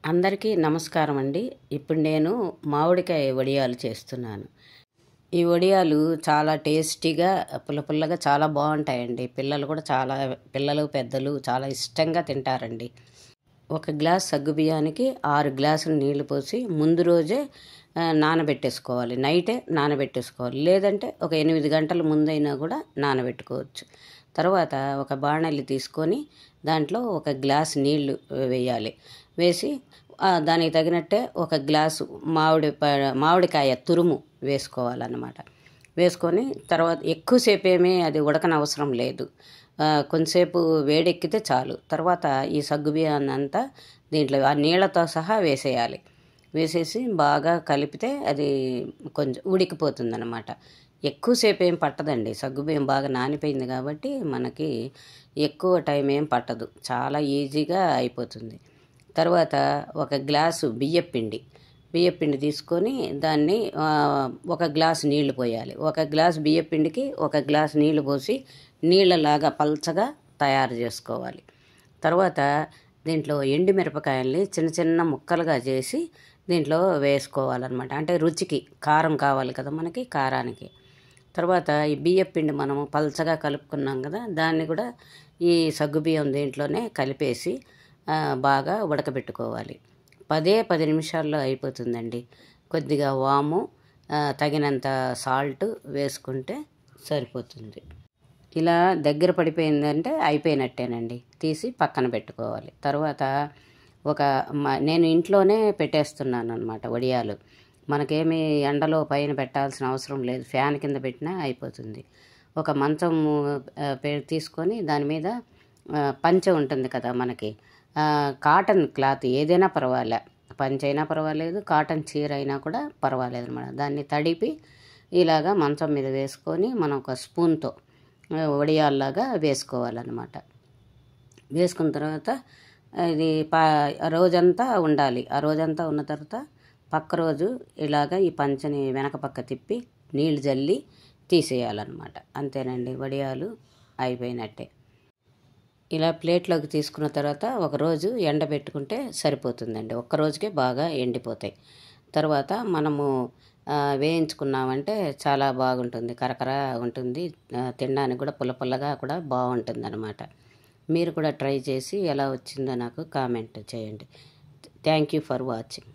అందరికీ నమస్కారం అండి. ఇప్పుడు నేను మామిడికాయ వడియాలు చేస్తున్నాను. ఈ వడియాలు చాలా టేస్టీగా పుల్లగా చాలా బాగుంటాయండి. పిల్లలు పెద్దలు చాలా ఇష్టంగా తింటారండి. ఒక గ్లాస్ సగ్గుబియ్యానికి 6 గ్లాసులు నీళ్లు పోసి ముందు రోజే నానబెట్టేసుకోవాలి. నైటే నానబెట్టేసుకోవాలి. లేదంటే ఒక 8 గంటల ముందైనా కూడా నానబెట్టుకోవచ్చు. తర్వాత ఒక బాణలి తీసుకొని దాంట్లో ఒక గ్లాస్ నీళ్లు వేయాలి. వేసి దానికి తగినట్టే ఒక గ్లాసు మామిడికాయ తురుము వేసుకోవాలన్నమాట. వేసుకొని తర్వాత ఎక్కువసేపు ఏమీ అది ఉడకనవసరం లేదు. కొంతసేపు వేడెక్కితే చాలు. తర్వాత ఈ సగ్గుబియ్యాన్ని అంతా దీంట్లో ఆ నీళ్ళతో సహా వేసేయాలి. వేసేసి బాగా కలిపితే అది కొంచెం ఉడికిపోతుందన్నమాట. ఎక్కువసేపు ఏం పట్టదండి. సగ్గుబియ్యం బాగా నానిపోయింది కాబట్టి మనకి ఎక్కువ టైం ఏం పట్టదు. చాలా ఈజీగా అయిపోతుంది. తర్వాత ఒక గ్లాసు బియ్యపిండి తీసుకొని దాన్ని ఒక గ్లాసు నీళ్లు పోయాలి. ఒక గ్లాసు బియ్యపిండికి ఒక గ్లాసు నీళ్లు పోసి నీళ్ళలాగా పల్చగా తయారు చేసుకోవాలి. తర్వాత దీంట్లో ఎండుమిరపకాయల్ని చిన్న చిన్న ముక్కలుగా చేసి దీంట్లో వేసుకోవాలన్నమాట. అంటే రుచికి కారం కావాలి కదా మనకి, కారానికి. తర్వాత ఈ బియ్యపిండి మనము పల్చగా కలుపుకున్నాం కదా, దాన్ని కూడా ఈ సగ్గుబియ్యం దీంట్లోనే కలిపేసి బాగా ఉడకబెట్టుకోవాలి. 10 నిమిషాల్లో అయిపోతుందండి. కొద్దిగా వాము, తగినంత సాల్ట్ వేసుకుంటే సరిపోతుంది. ఇలా దగ్గర పడిపోయిందంటే అయిపోయినట్టేనండి. తీసి పక్కన పెట్టుకోవాలి. తర్వాత నేను ఇంట్లోనే పెట్టేస్తున్నాను అన్నమాట వడియాలు. మనకేమీ ఎండలో పైన పెట్టాల్సిన అవసరం లేదు. ఫ్యాన్ కింద పెట్టినా అయిపోతుంది. ఒక మంచం తీసుకొని దాని మీద పంచె ఉంటుంది కదా మనకి, కాటన్ క్లాత్ ఏదైనా పర్వాలే, పంచె అయినా పర్వాలేదు, కాటన్ చీర అయినా కూడా పర్వాలేదు అన్నమాట. దాన్ని తడిపి ఇలాగా మంచం మీద వేసుకొని మనం ఒక స్పూన్తో వడియాల్లాగా వేసుకోవాలన్నమాట. వేసుకున్న తర్వాత ఇది రోజంతా ఉండాలి. ఆ రోజంతా ఉన్న తర్వాత పక్క రోజు ఇలాగా ఈ పంచని వెనక పక్క తిప్పి నీళ్ళు జల్లి తీసేయాలన్నమాట. అంతేనండి, వడియాలు అయిపోయినట్టే. ఇలా ప్లేట్లోకి తీసుకున్న తర్వాత ఒకరోజు ఎండబెట్టుకుంటే సరిపోతుందండి. ఒక్కరోజుకే బాగా ఎండిపోతాయి. తర్వాత మనము వేయించుకున్నామంటే చాలా బాగుంటుంది, కరకర ఉంటుంది. తినడానికి కూడా పుల్లగా కూడా బాగుంటుంది అన్నమాట. మీరు కూడా ట్రై చేసి ఎలా వచ్చిందో నాకు కామెంట్ చేయండి. Thank you for watching.